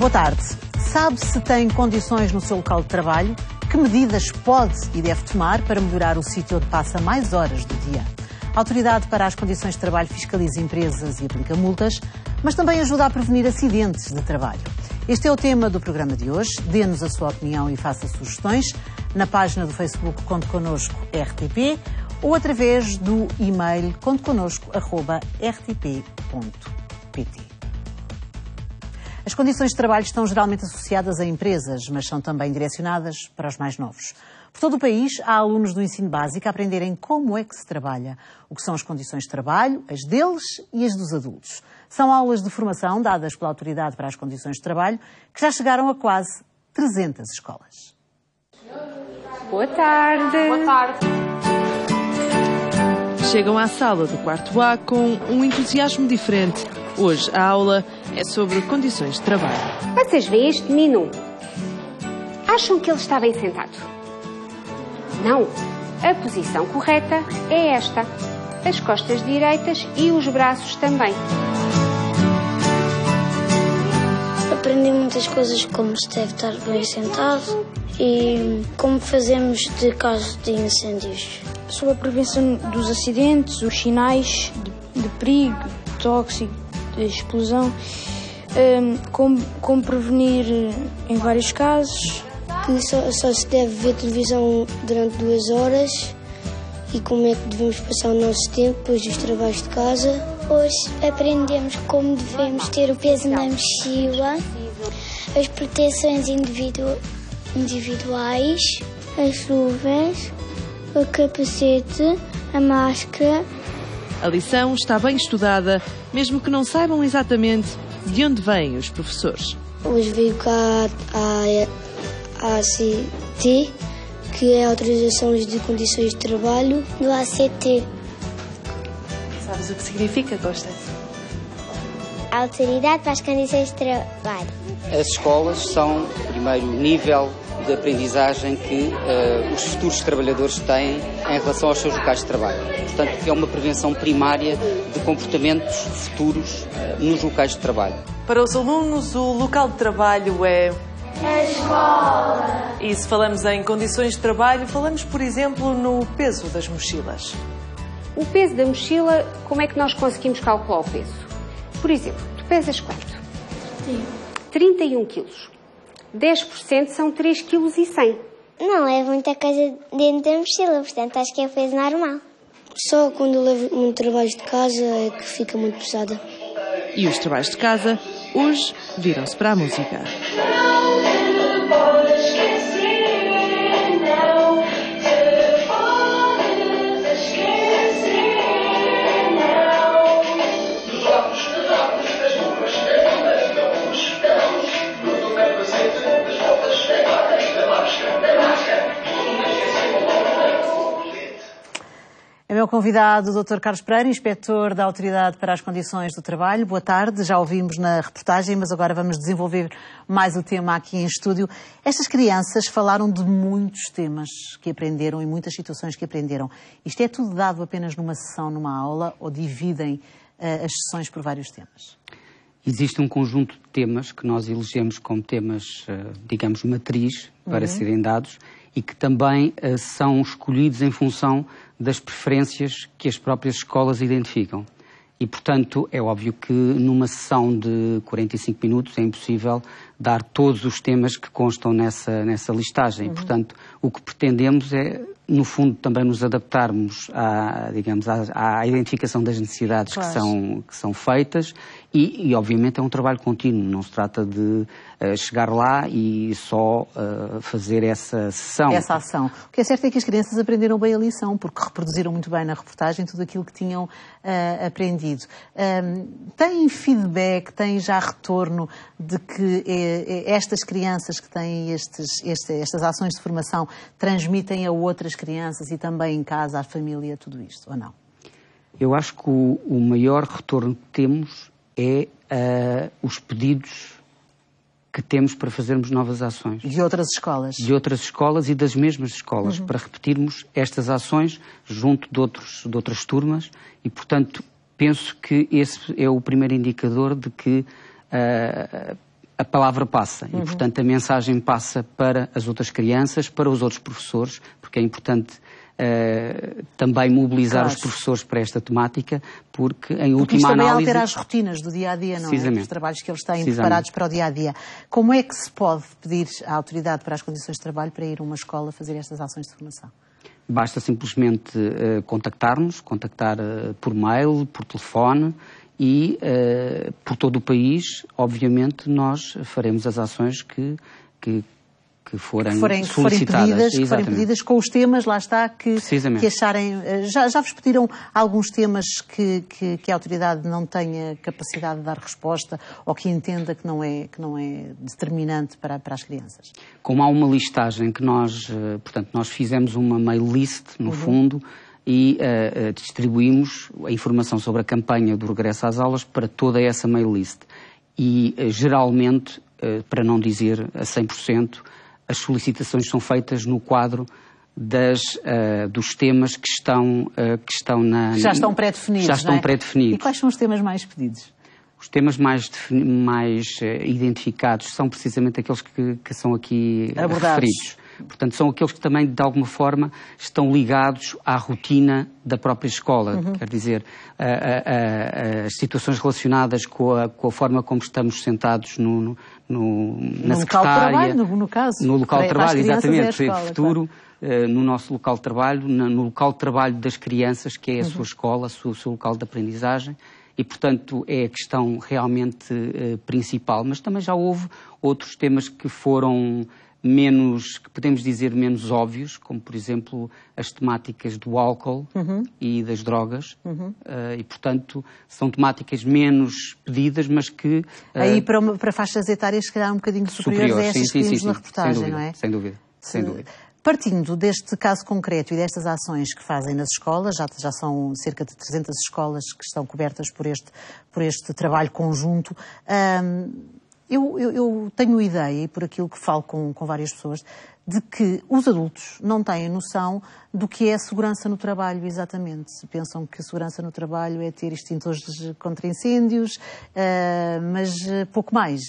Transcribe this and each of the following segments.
Boa tarde. Sabe se tem condições no seu local de trabalho? Que medidas pode e deve tomar para melhorar o sítio onde passa mais horas do dia? A Autoridade para as Condições de Trabalho fiscaliza empresas e aplica multas, mas também ajuda a prevenir acidentes de trabalho. Este é o tema do programa de hoje. Dê-nos a sua opinião e faça sugestões na página do Facebook Conte Connosco RTP ou através do e-mail conteconnosco@rtp.pt. As condições de trabalho estão geralmente associadas a empresas, mas são também direcionadas para os mais novos. Por todo o país, há alunos do ensino básico a aprenderem como é que se trabalha, o que são as condições de trabalho, as deles e as dos adultos. São aulas de formação dadas pela Autoridade para as Condições de Trabalho, que já chegaram a quase 300 escolas. Boa tarde. Boa tarde. Chegam à sala do quarto A com um entusiasmo diferente. Hoje a aula é sobre condições de trabalho. Vocês veem este menino? Acham que ele está bem sentado? Não. A posição correta é esta. As costas direitas e os braços também. Aprendi muitas coisas, como se deve estar bem sentado e como fazemos de caso de incêndios. Sobre a prevenção dos acidentes, os sinais de perigo, tóxico, de explosão, como prevenir em vários casos. Que só se deve ver televisão durante 2 horas e como é que devemos passar o nosso tempo depois dos trabalhos de casa. Hoje aprendemos como devemos ter o peso na mochila, as proteções individuais, as luvas, o capacete, a máscara. A lição está bem estudada, mesmo que não saibam exatamente de onde vêm os professores. Hoje veio cá a ACT, que é a Autorização de Condições de Trabalho do ACT. Sabes o que significa, Constância? Autoridade para as Condições de Trabalho. As escolas são o primeiro nível de aprendizagem que os futuros trabalhadores têm em relação aos seus locais de trabalho. Portanto, é uma prevenção primária de comportamentos futuros nos locais de trabalho. Para os alunos, o local de trabalho é a escola. E se falamos em condições de trabalho, falamos, por exemplo, no peso das mochilas. O peso da mochila, como é que nós conseguimos calcular o peso? Por exemplo, tu pesas quanto? Sim. 31 quilos. 10% são 3,1 kg. Não é muita coisa dentro da mochila, portanto acho que é o peso normal. Só quando eu levo muito trabalho de casa é que fica muito pesada. E os trabalhos de casa, hoje, viram-se para a música. É meu convidado o Dr. Carlos Pereira, inspetor da Autoridade para as Condições do Trabalho. Boa tarde, já ouvimos na reportagem, mas agora vamos desenvolver mais o tema aqui em estúdio. Estas crianças falaram de muitos temas que aprenderam e muitas situações que aprenderam. Isto é tudo dado apenas numa sessão, numa aula, ou dividem as sessões por vários temas? Existe um conjunto de temas que nós elegemos como temas, digamos, matriz para serem dados e que também são escolhidos em função das preferências que as próprias escolas identificam. E, portanto, é óbvio que numa sessão de 45 minutos é impossível dar todos os temas que constam nessa listagem. Portanto, o que pretendemos é, no fundo, também nos adaptarmos à identificação das necessidades que são feitas e, obviamente, é um trabalho contínuo. Não se trata de chegar lá e só fazer essa sessão. Essa ação. O que é certo é que as crianças aprenderam bem a lição, porque reproduziram muito bem na reportagem tudo aquilo que tinham aprendido. Têm feedback, têm já retorno de que estas crianças que têm estas ações de formação transmitem a outras crianças e também em casa, à família, tudo isto, ou não? Eu acho que o maior retorno que temos é os pedidos que temos para fazermos novas ações. De outras escolas? De outras escolas e das mesmas escolas, para repetirmos estas ações junto de outras turmas e, portanto, penso que esse é o primeiro indicador de que a palavra passa e, portanto, a mensagem passa para as outras crianças, para os outros professores, porque é importante também mobilizar os professores para esta temática, porque em última também análise... altera as rotinas do dia-a-dia, não é? Os trabalhos que eles têm preparados para o dia-a-dia. Como é que se pode pedir à autoridade para as condições de trabalho para ir a uma escola fazer estas ações de formação? Basta simplesmente contactar-nos, contactar por mail, por telefone e por todo o país, obviamente, nós faremos as ações que forem pedidas com os temas, lá está, que acharem... Já vos pediram alguns temas que a autoridade não tenha capacidade de dar resposta ou que entenda que não é determinante para as crianças? Como há uma listagem que nós fizemos uma mail list, no fundo, e distribuímos a informação sobre a campanha do regresso às aulas para toda essa mail list. E, geralmente, para não dizer a 100%, as solicitações são feitas no quadro dos temas que estão na... Já estão pré-definidos, Já estão pré-definidos. E quais são os temas mais pedidos? Os temas mais identificados são precisamente aqueles que são aqui referidos. Portanto, são aqueles que também, de alguma forma, estão ligados à rotina da própria escola. Quer dizer, as situações relacionadas com a forma como estamos sentados na secretária... No local de trabalho, exatamente. No futuro, no nosso local de trabalho, no local de trabalho das crianças, que é a sua escola, o seu local de aprendizagem. E, portanto, é a questão realmente principal. Mas também já houve outros temas que foram... que podemos dizer menos óbvios, como, por exemplo, as temáticas do álcool e das drogas. E, portanto, são temáticas menos pedidas, mas que... Aí, para faixas etárias, se calhar um bocadinho superiores a estas que vimos na reportagem, não é? Sem dúvida, sem dúvida. Partindo deste caso concreto e destas ações que fazem nas escolas, já são cerca de 300 escolas que estão cobertas por este trabalho conjunto, eu tenho ideia, e por aquilo que falo com várias pessoas, de que os adultos não têm noção do que é a segurança no trabalho, exatamente. Pensam que a segurança no trabalho é ter extintores contra incêndios, mas pouco mais.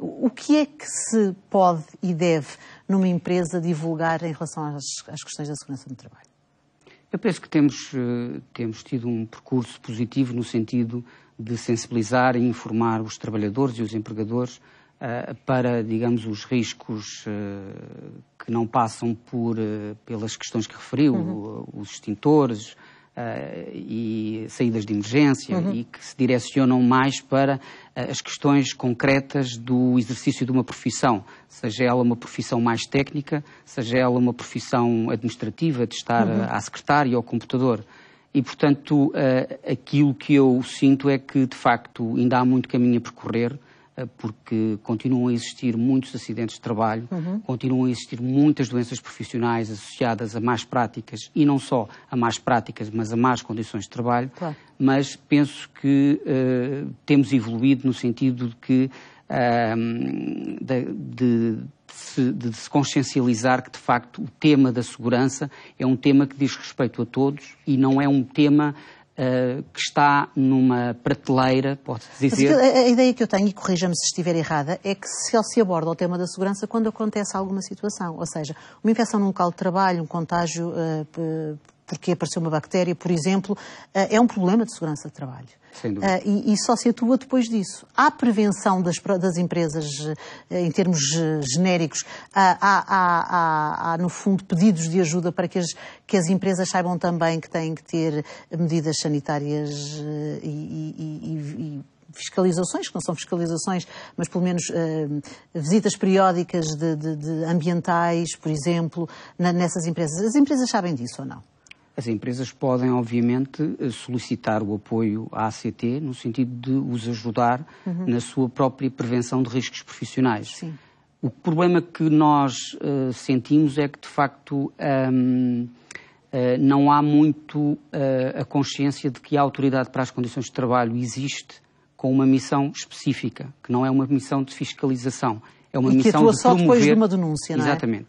O que é que se pode e deve, numa empresa, divulgar em relação às questões da segurança no trabalho? Eu penso que temos tido um percurso positivo no sentido de sensibilizar e informar os trabalhadores e os empregadores para, digamos, os riscos que não passam pelas questões que referiu, os extintores e saídas de emergência, e que se direcionam mais para as questões concretas do exercício de uma profissão, seja ela uma profissão mais técnica, seja ela uma profissão administrativa, de estar à secretária ou ao computador. E, portanto, aquilo que eu sinto é que, de facto, ainda há muito caminho a percorrer, porque continuam a existir muitos acidentes de trabalho, continuam a existir muitas doenças profissionais associadas a más práticas, e não só a más práticas, mas a más condições de trabalho. Claro. Mas penso que temos evoluído no sentido de que de se consciencializar que, de facto, o tema da segurança é um tema que diz respeito a todos e não é um tema que está numa prateleira, pode-se dizer... Mas a ideia que eu tenho, e corrija-me se estiver errada, é que se aborda o tema da segurança quando acontece alguma situação. Ou seja, uma infecção num local de trabalho, um contágio porque apareceu uma bactéria, por exemplo, é um problema de segurança de trabalho. Sem dúvida. E só se atua depois disso. Há prevenção das empresas, em termos genéricos, há, no fundo, pedidos de ajuda para que as empresas saibam também que têm que ter medidas sanitárias e fiscalizações, que não são fiscalizações, mas pelo menos visitas periódicas de ambientais, por exemplo, nessas empresas. As empresas sabem disso ou não? As empresas podem, obviamente, solicitar o apoio à ACT no sentido de os ajudar na sua própria prevenção de riscos profissionais. Sim. O problema que nós sentimos é que, de facto, não há muito a consciência de que a Autoridade para as Condições de Trabalho existe com uma missão específica, que não é uma missão de fiscalização. É uma missão de promover... só depois de uma denúncia, não é? Exatamente.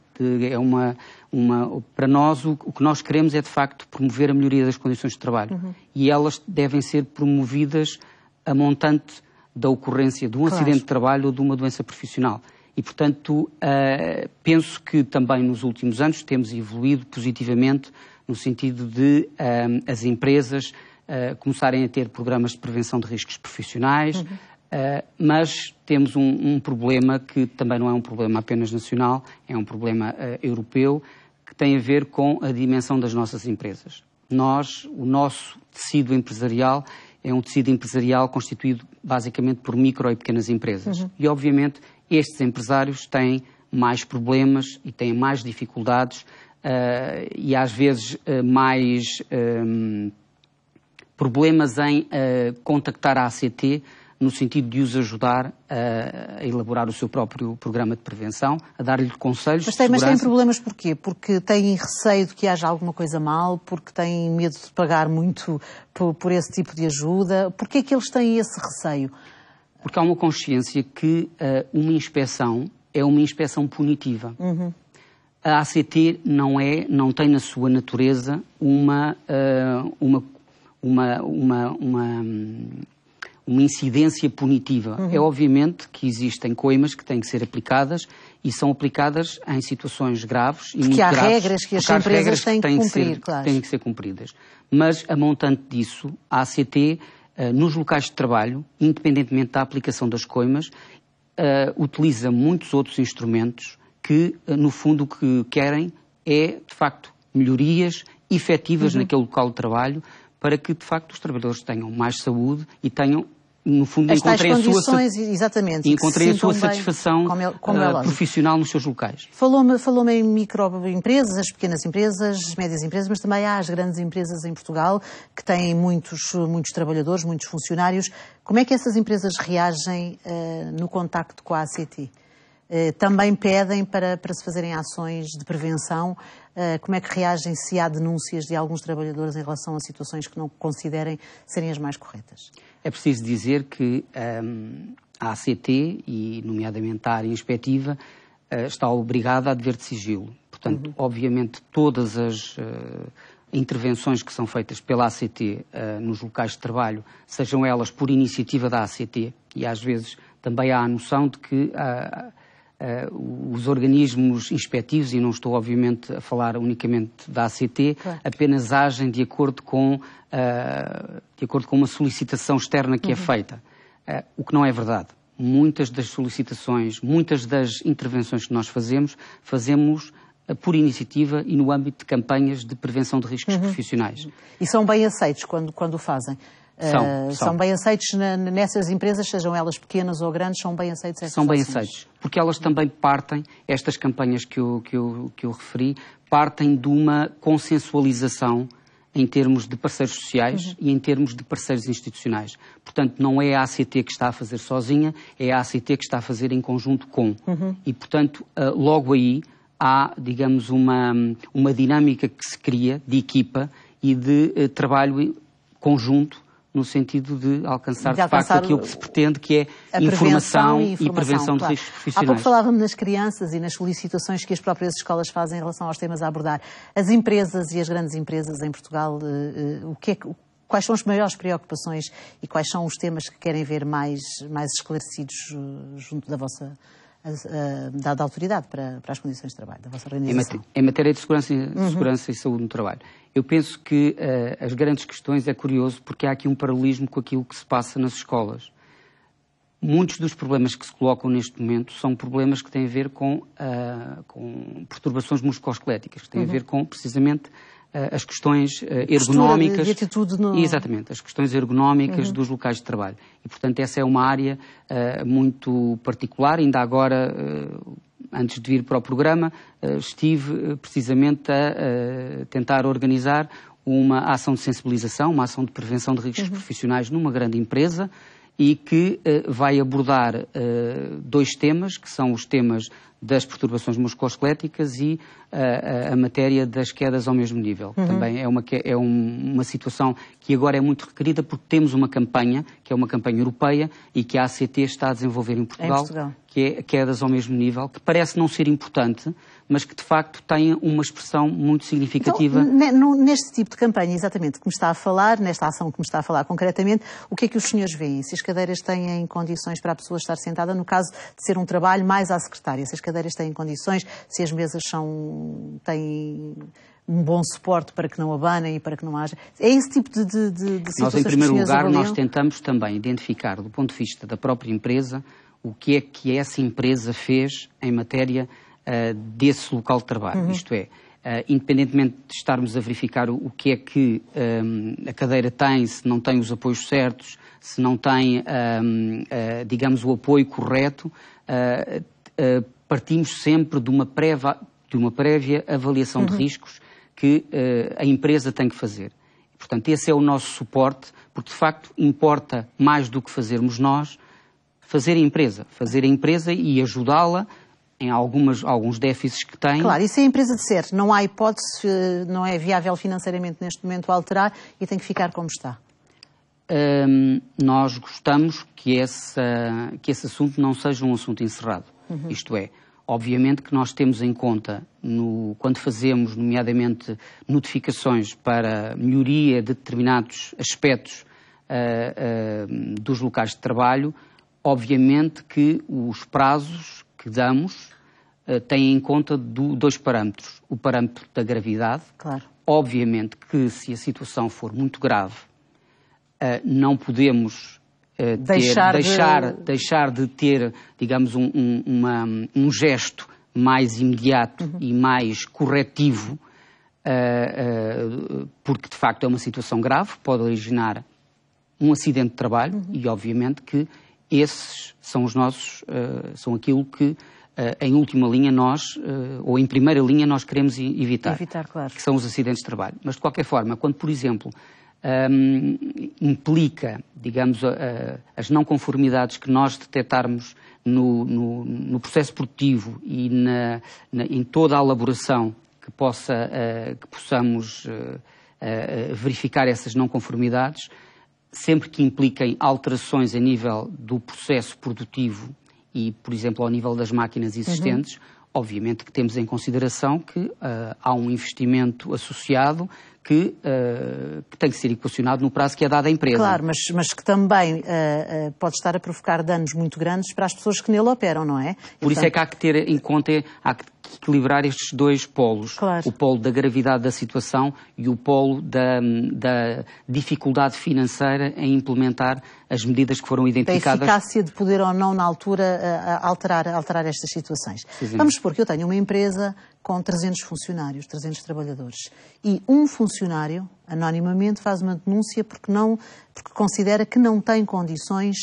Para nós, o que nós queremos é, de facto, promover a melhoria das condições de trabalho. E elas devem ser promovidas a montante da ocorrência de um acidente de trabalho ou de uma doença profissional. E, portanto, penso que também nos últimos anos temos evoluído positivamente no sentido de as empresas começarem a ter programas de prevenção de riscos profissionais, mas temos um problema que também não é um problema apenas nacional, é um problema europeu, que tem a ver com a dimensão das nossas empresas. O nosso tecido empresarial é um tecido empresarial constituído basicamente por micro e pequenas empresas. E, obviamente, estes empresários têm mais problemas e têm mais dificuldades e, às vezes, mais problemas em contactar a ACT no sentido de os ajudar a elaborar o seu próprio programa de prevenção, a dar-lhe conselhos de segurança. Mas têm problemas porquê? Porque têm receio de que haja alguma coisa mal, porque têm medo de pagar muito por esse tipo de ajuda. Porquê é que eles têm esse receio? Porque há uma consciência que uma inspeção é uma inspeção punitiva. A ACT não tem na sua natureza uma incidência punitiva. É obviamente que existem coimas que têm que ser aplicadas e são aplicadas em situações graves e muito graves. Porque há regras que as empresas têm que cumprir, claro. Têm que ser cumpridas. Mas, a montante disso, a ACT, nos locais de trabalho, independentemente da aplicação das coimas, utiliza muitos outros instrumentos que, no fundo, o que querem é, de facto, melhorias efetivas naquele local de trabalho para que, de facto, os trabalhadores tenham mais saúde e tenham, no fundo, encontrem a sua satisfação profissional nos seus locais. Falou-me em microempresas, as pequenas empresas, as médias empresas, mas também há as grandes empresas em Portugal que têm muitos trabalhadores, muitos funcionários. Como é que essas empresas reagem no contacto com a ACT? Também pedem para se fazerem ações de prevenção. Como é que reagem se há denúncias de alguns trabalhadores em relação a situações que não considerem serem as mais corretas? É preciso dizer que a ACT, e nomeadamente a área inspectiva, está obrigada a dever de sigilo. Portanto, obviamente, todas as intervenções que são feitas pela ACT nos locais de trabalho, sejam elas por iniciativa da ACT, e às vezes também há a noção de que os organismos inspectivos, e não estou obviamente a falar unicamente da ACT, apenas agem de acordo com uma solicitação externa que é feita. O que não é verdade. Muitas das solicitações, muitas das intervenções que nós fazemos por iniciativa e no âmbito de campanhas de prevenção de riscos profissionais. E são bem aceitos quando o fazem? São bem aceitos nessas empresas, sejam elas pequenas ou grandes, são bem aceitos essas São bem ações? aceitos, porque elas também partem, estas campanhas que eu referi, partem de uma consensualização em termos de parceiros sociais e em termos de parceiros institucionais. Portanto, não é a ACT que está a fazer sozinha, é a ACT que está a fazer em conjunto com. E, portanto, logo aí há, digamos, uma dinâmica que se cria de equipa e de trabalho conjunto no sentido de alcançar de facto aquilo que se pretende, que é a informação e prevenção de riscos profissionais. Há pouco falávamos nas crianças e nas solicitações que as próprias escolas fazem em relação aos temas a abordar. As empresas e as grandes empresas em Portugal, quais são as maiores preocupações e quais são os temas que querem ver mais esclarecidos junto da vossa da autoridade para as condições de trabalho, da vossa organização? Em matéria de segurança e saúde no trabalho. Eu penso que as grandes questões é curioso porque há aqui um paralelismo com aquilo que se passa nas escolas. Muitos dos problemas que se colocam neste momento são problemas que têm a ver com perturbações musculoesqueléticas, que têm a ver com, precisamente, as questões ergonómicas. De atitude Exatamente, as questões ergonómicas dos locais de trabalho. E, portanto, essa é uma área muito particular. Ainda agora, antes de vir para o programa, estive precisamente a tentar organizar uma ação de sensibilização, uma ação de prevenção de riscos profissionais numa grande empresa e que vai abordar dois temas, que são os temas das perturbações musculoesqueléticas e a matéria das quedas ao mesmo nível. Também é uma situação que agora é muito requerida porque temos uma campanha, que é uma campanha europeia e que a ACT está a desenvolver em Portugal. que é quedas ao mesmo nível, que parece não ser importante, mas que de facto tem uma expressão muito significativa. Então, neste tipo de campanha, exatamente, que me está a falar, nesta ação que me está a falar concretamente, o que é que os senhores veem? Se as cadeiras têm condições para a pessoa estar sentada, no caso de ser um trabalho mais à secretária, se as cadeiras têm condições, se as mesas têm um bom suporte para que não abanem e para que não haja... É esse tipo de situações. Nós, em primeiro lugar, avaliam? nós tentamos também identificar, do ponto de vista da própria empresa, o que é que essa empresa fez em matéria desse local de trabalho. Isto é, independentemente de estarmos a verificar o que é que a cadeira tem, se não tem os apoios certos, se não tem, digamos, o apoio correto, partimos sempre de uma prévia avaliação de riscos que a empresa tem que fazer. Portanto, esse é o nosso suporte, porque de facto importa mais do que fazermos nós, fazer a empresa e ajudá-la em alguns déficits que tem. Claro, e se a empresa disser não há hipótese, não é viável financeiramente neste momento alterar e tem que ficar como está? Nós gostamos que esse assunto não seja um assunto encerrado. Isto é, obviamente que nós temos em conta, quando fazemos, nomeadamente, notificações para melhoria de determinados aspectos dos locais de trabalho, obviamente que os prazos que damos têm em conta dois parâmetros. O parâmetro da gravidade. Claro. Obviamente que se a situação for muito grave, não podemos deixar de ter, digamos, um gesto mais imediato e mais corretivo, porque de facto é uma situação grave, pode originar um acidente de trabalho e obviamente que esses são os nossos, são aquilo que em última linha nós, ou em primeira linha nós queremos evitar, claro. Que são os acidentes de trabalho. Mas de qualquer forma, quando por exemplo implica, digamos, as não conformidades que nós detectarmos no processo produtivo e em toda a elaboração que possamos verificar essas não conformidades, sempre que impliquem alterações a nível do processo produtivo e, por exemplo, ao nível das máquinas existentes, obviamente que temos em consideração que há um investimento associado que tem que ser equacionado no prazo que é dado à empresa. Claro, mas que também pode estar a provocar danos muito grandes para as pessoas que nele operam, não é? Por isso é que há que ter em conta, há que equilibrar estes dois polos. Claro. O polo da gravidade da situação e o polo da dificuldade financeira em implementar as medidas que foram identificadas. Da eficácia de poder ou não, na altura, alterar estas situações. Vamos supor que eu tenho uma empresa com 300 funcionários, 300 trabalhadores, e um funcionário, anonimamente, faz uma denúncia porque considera que não tem condições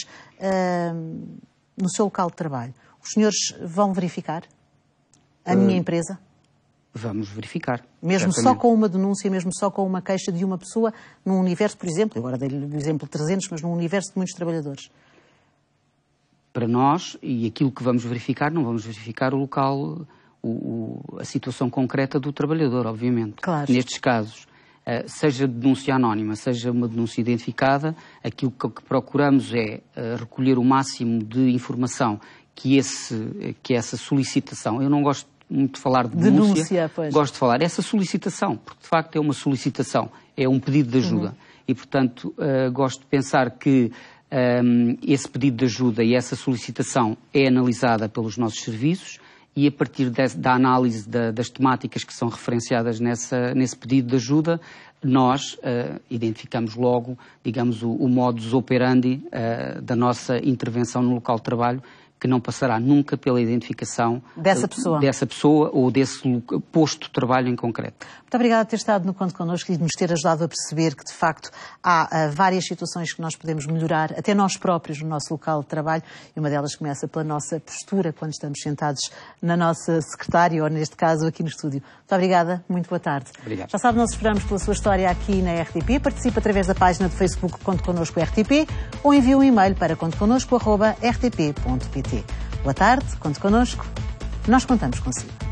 no seu local de trabalho. Os senhores vão verificar a minha empresa? Vamos verificar. Mesmo certamente. só com uma denúncia, mesmo só com uma queixa de uma pessoa, num universo, por exemplo, agora dei-lhe o exemplo de 300, mas num universo de muitos trabalhadores? Para nós, e aquilo que vamos verificar, não vamos verificar o local, a situação concreta do trabalhador, obviamente. Claro. Nestes casos, seja denúncia anónima, seja uma denúncia identificada, aquilo que procuramos é recolher o máximo de informação que essa solicitação, eu não gosto muito de falar de denúncia, gosto de falar essa solicitação, porque de facto é uma solicitação, é um pedido de ajuda. E portanto gosto de pensar que esse pedido de ajuda e essa solicitação é analisada pelos nossos serviços e a partir da análise das temáticas que são referenciadas nesse pedido de ajuda, nós identificamos logo, digamos, o modus operandi da nossa intervenção no local de trabalho, que não passará nunca pela identificação dessa pessoa ou desse posto de trabalho em concreto. Muito obrigada por ter estado no Conte Connosco e de nos ter ajudado a perceber que, de facto, há várias situações que nós podemos melhorar, até nós próprios, no nosso local de trabalho, e uma delas começa pela nossa postura, quando estamos sentados na nossa secretária, ou neste caso aqui no estúdio. Muito obrigada, muito boa tarde. Obrigado. Já sabe, nós esperamos pela sua história aqui na RTP. Participe através da página de Facebook Conte Connosco RTP ou envie um e-mail para conteconnosco@rtp.pt. Boa tarde, conte connosco, nós contamos consigo.